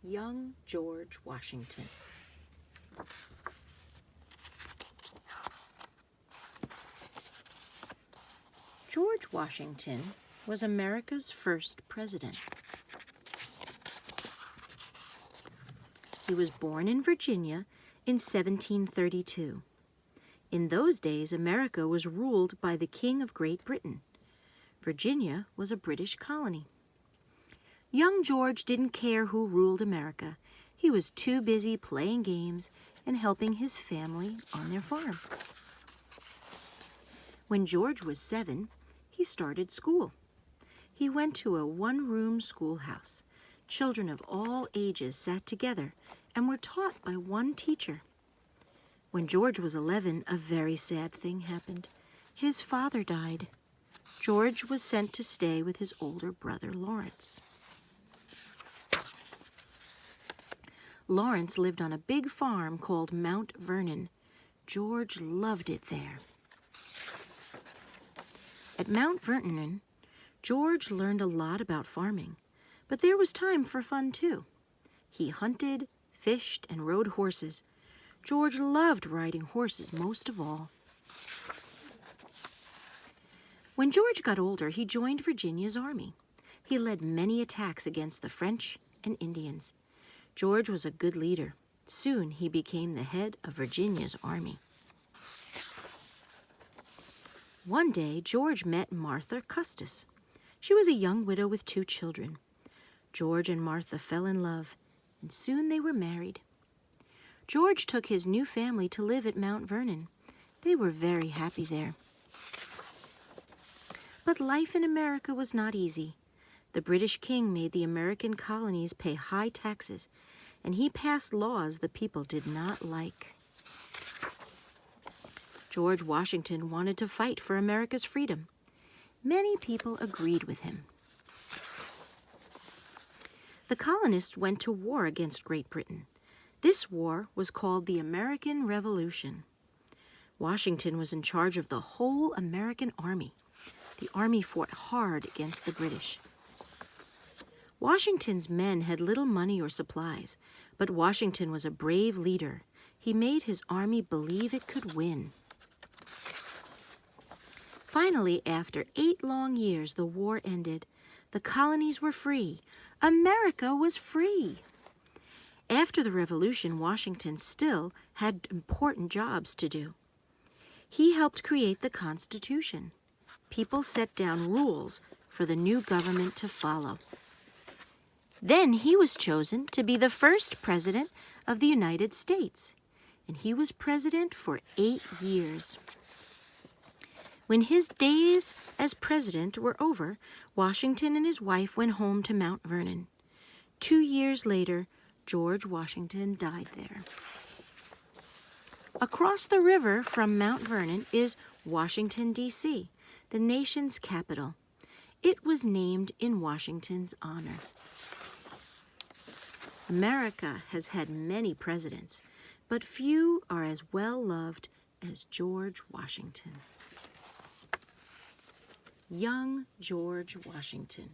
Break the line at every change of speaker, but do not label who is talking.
Young George Washington. George Washington was America's first president. He was born in Virginia in 1732. In those days, America was ruled by the King of Great Britain. Virginia was a British colony. Young George didn't care who ruled America. He was too busy playing games and helping his family on their farm. When George was 7, he started school. He went to a one-room schoolhouse. Children of all ages sat together and were taught by one teacher. When George was 11, a very sad thing happened. His father died. George was sent to stay with his older brother, Lawrence. Lawrence lived on a big farm called Mount Vernon. George loved it there. At Mount Vernon, George learned a lot about farming, but there was time for fun too. He hunted, fished, and rode horses. George loved riding horses most of all. When George got older, he joined Virginia's army. He led many attacks against the French and Indians. George was a good leader. Soon he became the head of Virginia's army. One day, George met Martha Custis. She was a young widow with 2 children. George and Martha fell in love, and soon they were married. George took his new family to live at Mount Vernon. They were very happy there. But life in America was not easy. The British king made the American colonies pay high taxes, and he passed laws the people did not like. George Washington wanted to fight for America's freedom. Many people agreed with him. The colonists went to war against Great Britain. This war was called the American Revolution. Washington was in charge of the whole American army. The army fought hard against the British. Washington's men had little money or supplies, but Washington was a brave leader. He made his army believe it could win. Finally, after 8 long years, the war ended. The colonies were free. America was free. After the Revolution, Washington still had important jobs to do. He helped create the Constitution. People set down rules for the new government to follow. Then he was chosen to be the first president of the United States, and he was president for 8 years. When his days as president were over, Washington and his wife went home to Mount Vernon. 2 years later, George Washington died there. Across the river from Mount Vernon is Washington, D.C., the nation's capital. It was named in Washington's honor. America has had many presidents, but few are as well loved as George Washington. Young George Washington.